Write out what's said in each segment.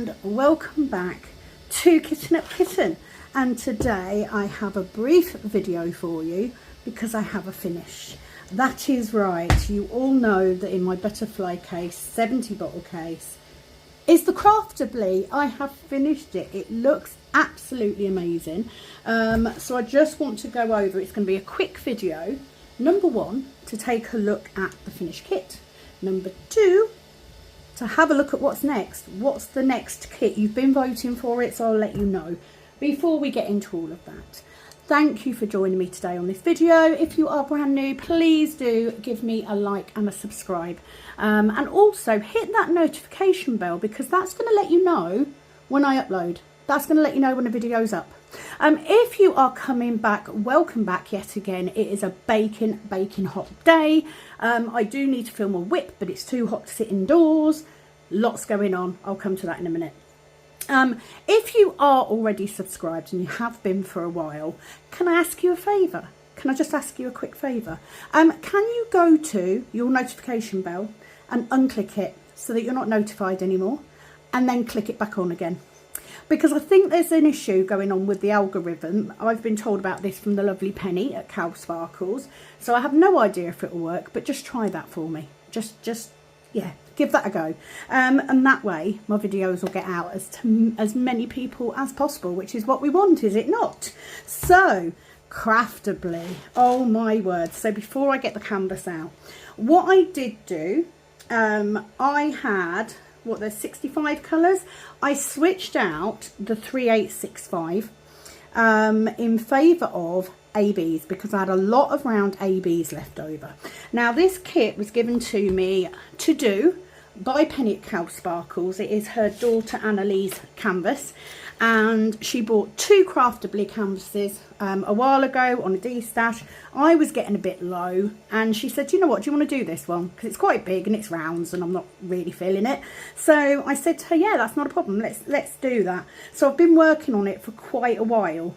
and welcome back to Kitten Up Kitten. And today I have a brief video for you because I have a finish. That is right, you all know that in my butterfly case, 70 bottle case, is the Craftably. I have finished it. It looks absolutely amazing. So I just want to go over, it's going to be a quick video. Number one, to take a look at the finished kit. Number two, to have a look at what's next. What's the next kit? You've been voting for it, so I'll let you know before we get into all of that. Thank you for joining me today on this video. If you are brand new, please do give me a like and a subscribe. And also hit that notification bell because that's going to let you know when I upload. That's going to let you know when a video's up. If you are coming back, welcome back yet again. It is a baking hot day. I do need to film a whip, but it's too hot to sit indoors. Lots going on. I'll come to that in a minute. If you are already subscribed and you have been for a while, can I ask you a favour? Can I just ask you a quick favour? Can you go to your notification bell and unclick it so that you're not notified anymore, and then click it back on again? Because I think there's an issue going on with the algorithm. I've been told about this from the lovely Penny at Cow Sparkles. So I have no idea if it will work, but just try that for me. Yeah, give that a go. And that way my videos will get out to as many people as possible, which is what we want, is it not? So, Craftably. Oh my word. So before I get the canvas out, what I did do, I had... there's 65 colours. I switched out the 3865 in favour of ABs because I had a lot of round ABs left over. Now this kit was given to me to do by Penni at Cow Sparkles. It is her daughter Annalise canvas, and she bought two Craftably canvases a while ago on a D-stash. I was getting a bit low and she said, you know what, do you want to do this one? Because it's quite big and it's rounds and I'm not really feeling it. So I said to her, yeah, that's not a problem. Let's do that. So I've been working on it for quite a while.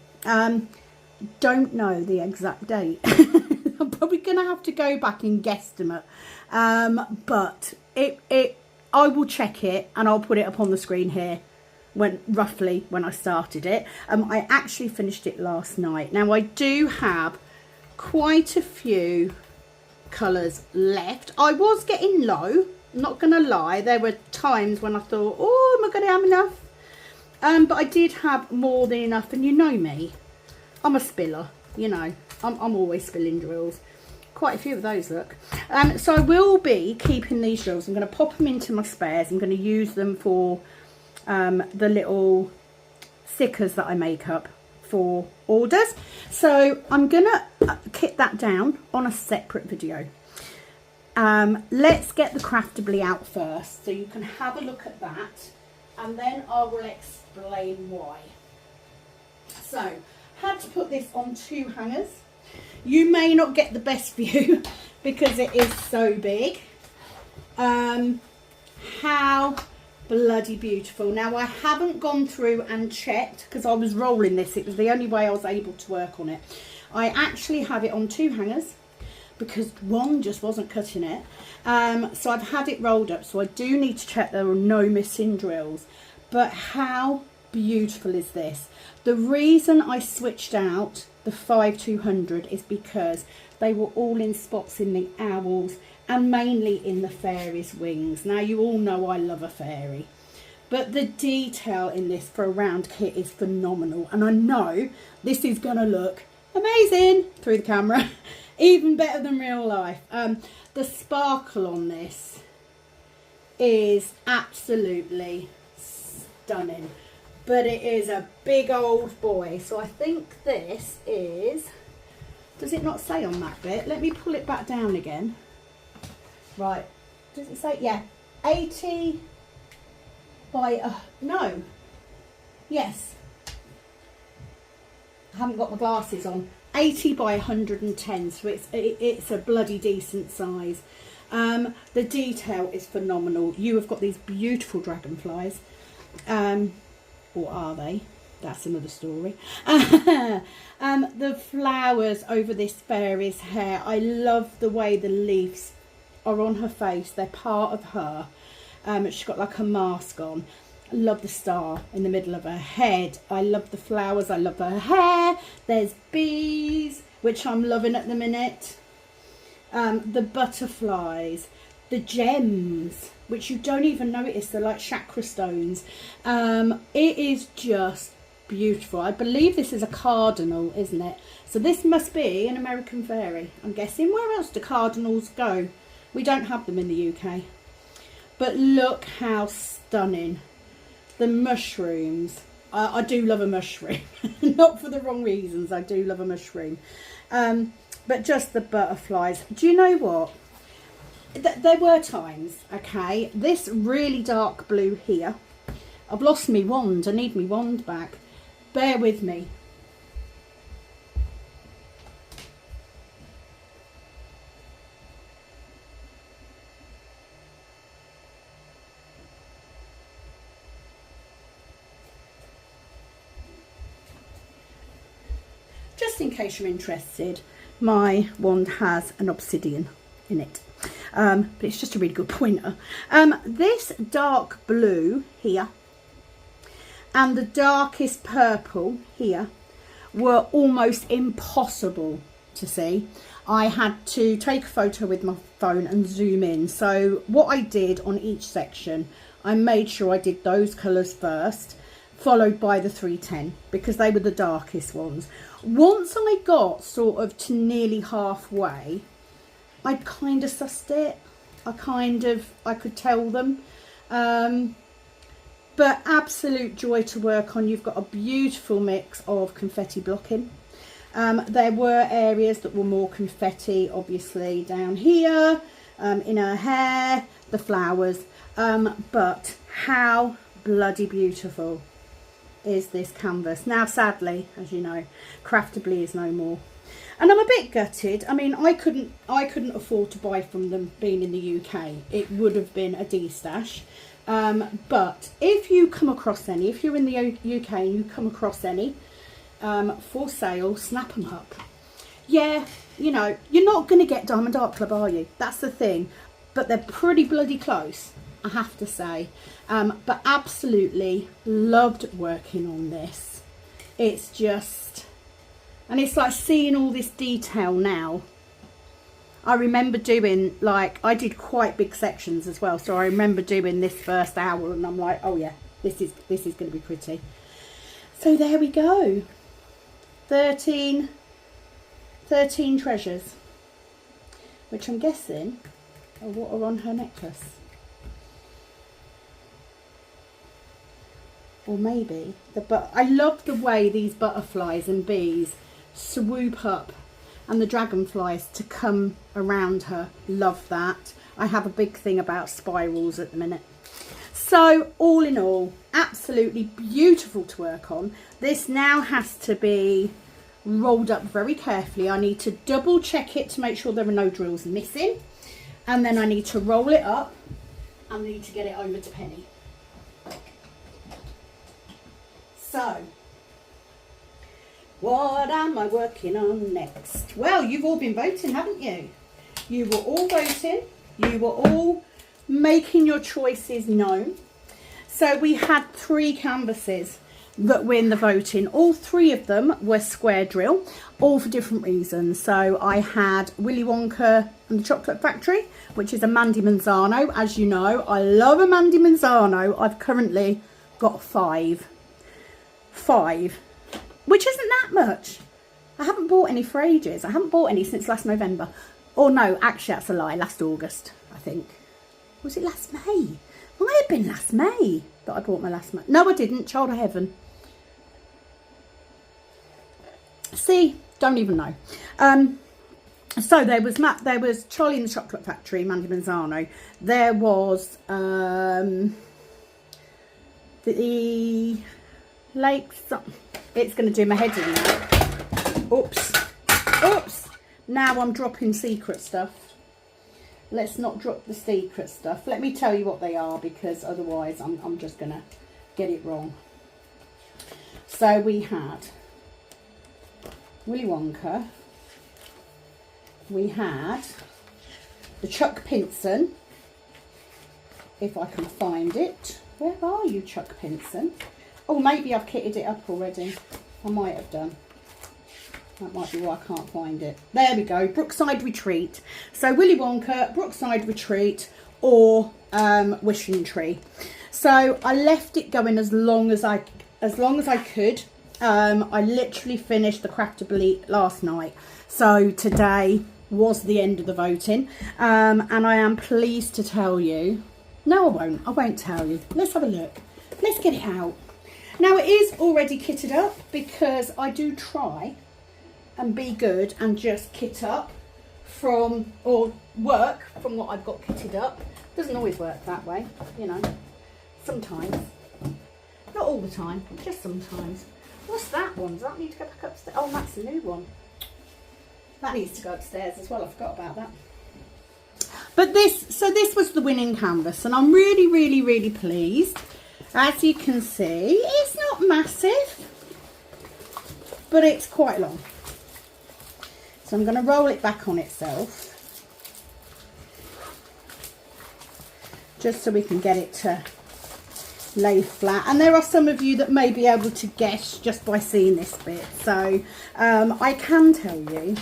Don't know the exact date. I'm probably going to have to go back and guesstimate. But I will check it and I'll put it up on the screen here. Roughly when I started it. I actually finished it last night. Now I do have quite a few colours left. I was getting low, not gonna lie. There were times when I thought, oh, am I gonna have enough? But I did have more than enough, and you know me, I'm a spiller, you know, I'm always spilling drills. Quite a few of those, look. So I will be keeping these drills. I'm going to pop them into my spares. I'm going to use them for the little stickers that I make up for orders. So I'm gonna kit that down on a separate video. Let's get the Craftably out first so you can have a look at that, and then I will explain why. So had to put this on two hangers. You may not get the best view because it is so big. How bloody beautiful. Now I haven't gone through and checked because I was rolling this. It was the only way I was able to work on it. I actually have it on two hangers because one just wasn't cutting it. So I've had it rolled up, so I do need to check there are no missing drills. But how beautiful is this? The reason I switched out the 5200 is because they were all in spots in the owls and mainly in the fairy's wings. Now you all know I love a fairy, but the detail in this for a round kit is phenomenal, and I know this is gonna look amazing through the camera, even better than real life. The sparkle on this is absolutely stunning, but it is a big old boy. So I think this is, does it not say on that bit? Let me pull it back down again. Right, does it say? Yeah, 80 by, no, yes, I haven't got my glasses on. 80 by 110, so it's a bloody decent size. The detail is phenomenal. You have got these beautiful dragonflies, or are they? That's another story. The flowers over this fairy's hair. I love the way the leaves are on her face. They're part of her. She's got like a mask on. I love the star in the middle of her head. I love the flowers. I love her hair. There's bees, which I'm loving at the minute. The butterflies, the gems, which you don't even notice. They're like chakra stones. It is just beautiful. I believe this is a cardinal, isn't it? So this must be an American fairy, I'm guessing. Where else do cardinals go? We don't have them in the UK. But look how stunning. The mushrooms. I do love a mushroom. Not for the wrong reasons. I do love a mushroom. But just the butterflies. Do you know what? There were times, okay, this really dark blue here. I've lost my wand. I need my wand back. Bear with me. Just in case you're interested, my wand has an obsidian in it. But it's just a really good pointer. This dark blue here and the darkest purple here were almost impossible to see. I had to take a photo with my phone and zoom in. So what I did on each section, I made sure I did those colours first, followed by the 310, because they were the darkest ones. Once I got sort of to nearly halfway, I kind of sussed it. I could tell them. But absolute joy to work on. You've got a beautiful mix of confetti blocking. There were areas that were more confetti, obviously down here, in her hair, the flowers. But how bloody beautiful is this canvas. Now, sadly, as you know, Craftably is no more. And I'm a bit gutted. I mean, I couldn't afford to buy from them being in the UK. It would have been a D-stash. But if you come across any, if you're in the UK and you come across any for sale, snap them up. Yeah, you know, you're not going to get Diamond Art Club, are you? That's the thing. But they're pretty bloody close, I have to say. But absolutely loved working on this. It's just, and it's like seeing all this detail now. I remember doing, like, I did quite big sections as well, so I remember doing this first hour and I'm like, oh yeah, this is going to be pretty. So there we go. 13 treasures, which I'm guessing are what are on her necklace. Or maybe, but I love the way these butterflies and bees swoop up and the dragonflies to come around her. Love that. I have a big thing about spirals at the minute. So all in all, absolutely beautiful to work on. This now has to be rolled up very carefully. I need to double check it to make sure there are no drills missing. And then I need to roll it up and need to get it over to Penny. So, what am I working on next? Well, you've all been voting, haven't you? You were all voting. You were all making your choices known. So we had 3 canvases that win the voting. All 3 of them were square drill, all for different reasons. So I had Willy Wonka and the Chocolate Factory, which is a Mandy Manzano. As you know, I love a Mandy Manzano. I've currently got 5, which isn't that much. I haven't bought any for ages. I haven't bought any since last November. Or no, actually that's a lie, last August, I think. Was it last May? Might have been last May that I bought my last May. No, I didn't. Child of Heaven. See, don't even know. So there was Charlie and the Chocolate Factory, Mandy Manzano. There was the Lakes. It's going to do my head in now. Oops. Now I'm dropping secret stuff. Let's not drop the secret stuff. Let me tell you what they are, because otherwise I'm just going to get it wrong. So we had Willy Wonka. We had the Chuck Pinson, if I can find it. Where are you, Chuck Pinson? Oh, maybe I've kitted it up already. I might have done. That might be why I can't find it. There we go, Brookside Retreat. So Willy Wonka, Brookside Retreat, or Wishing Tree. So I left it going as long as I could. I literally finished the Craftability last night. So today was the end of the voting. And I am pleased to tell you. No, I won't tell you. Let's have a look. Let's get it out. Now it is already kitted up because I do try and be good and just kit up from, or work from what I've got kitted up. Doesn't always work that way, you know, sometimes. Not all the time, just sometimes. What's that one? Does that need to go back upstairs? Oh, that's a new one. That needs to go upstairs as well. I forgot about that. But this was the winning canvas, and I'm really, really, really pleased. As you can see, it's not massive, but it's quite long. So I'm going to roll it back on itself, just so we can get it to lay flat. And there are some of you that may be able to guess just by seeing this bit. So I can tell you,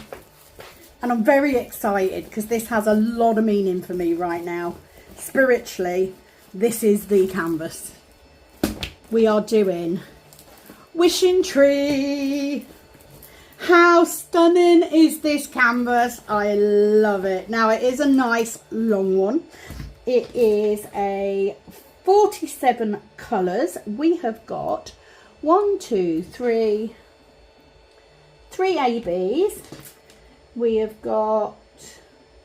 and I'm very excited because this has a lot of meaning for me right now. Spiritually, this is the canvas. We are doing Wishing Tree. How stunning is this canvas? I love it. Now it is a nice long one. It is a 47 colours. We have got 3 ABs. We have got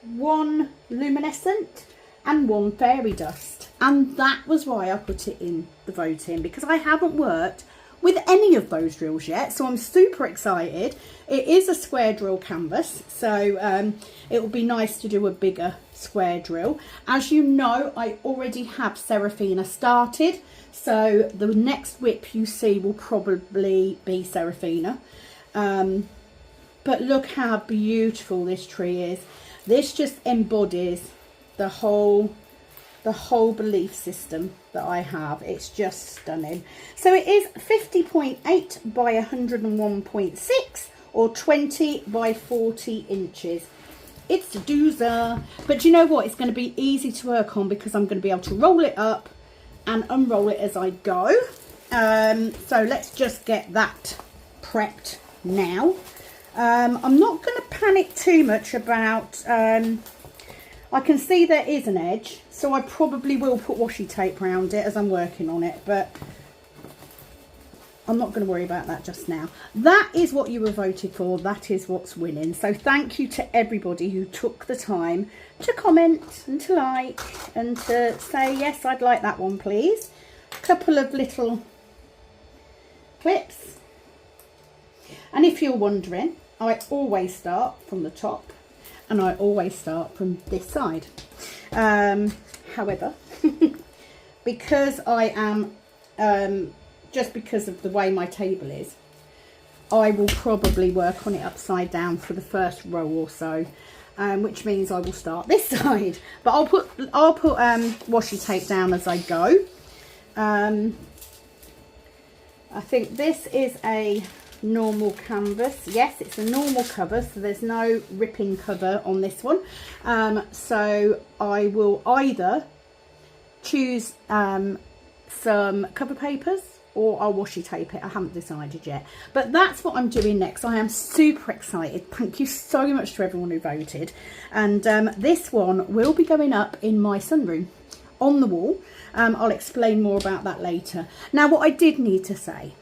1 luminescent and 1 fairy dust. And that was why I put it in the voting, because I haven't worked with any of those drills yet, so I'm super excited. It is a square drill canvas, so it will be nice to do a bigger square drill. As you know, I already have Seraphina started, so the next whip you see will probably be Seraphina. But look how beautiful this tree is. This just embodies the whole belief system that I have. It's just stunning. So it is 50.8 by 101.6 or 20 by 40 inches. It's a doozer, but you know what? It's going to be easy to work on because I'm going to be able to roll it up and unroll it as I go. So let's just get that prepped now. I'm not going to panic too much about I can see there is an edge, so I probably will put washi tape around it as I'm working on it, but I'm not going to worry about that just now. That is what you were voted for. That is what's winning. So thank you to everybody who took the time to comment and to like and to say, yes, I'd like that one, please. A couple of little clips. And if you're wondering, I always start from the top. And I always start from this side. However, because I am, just because of the way my table is, I will probably work on it upside down for the first row or so, which means I will start this side. But I'll put washi tape down as I go. I think this is a normal canvas. Yes, it's a normal cover, so there's no ripping cover on this one. So I will either choose some cover papers or I'll washi tape it. I haven't decided yet, but that's what I'm doing next. I am super excited. Thank you so much to everyone who voted, and this one will be going up in my sunroom on the wall. I'll explain more about that later. Now, what I did need to say,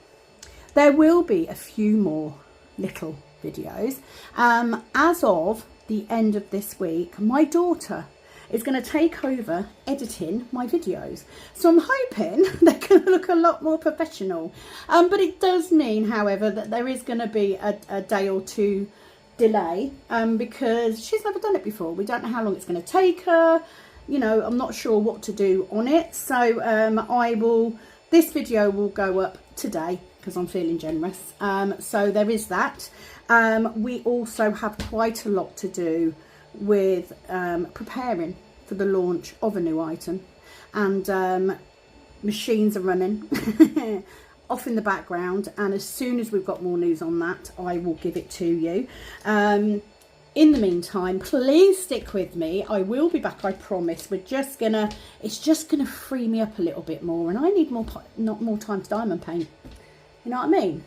there will be a few more little videos. As of the end of this week, my daughter is going to take over editing my videos. So I'm hoping they're going to look a lot more professional. But it does mean, however, that there is going to be a day or two delay because she's never done it before. We don't know how long it's going to take her. You know, I'm not sure what to do on it. So this video will go up today, because I'm feeling generous. So there is that. We also have quite a lot to do with preparing for the launch of a new item, and machines are running off in the background, and as soon as we've got more news on that, I will give it to you. In the meantime, please stick with me. I will be back, I promise. It's just gonna free me up a little bit more, and I need more time to diamond paint. You know what I mean?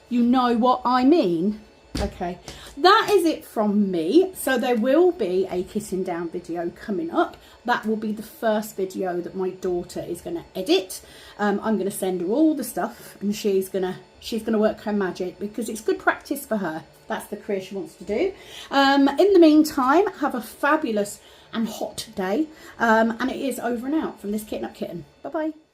You know what I mean? Okay, that is it from me. So there will be a kissing down video coming up. That will be the first video that my daughter is going to edit. I'm going to send her all the stuff, and she's gonna work her magic, because it's good practice for her. That's the career she wants to do. In the meantime, have a fabulous and hot day, and it is over and out from this Kitten Up Kitten. Bye bye.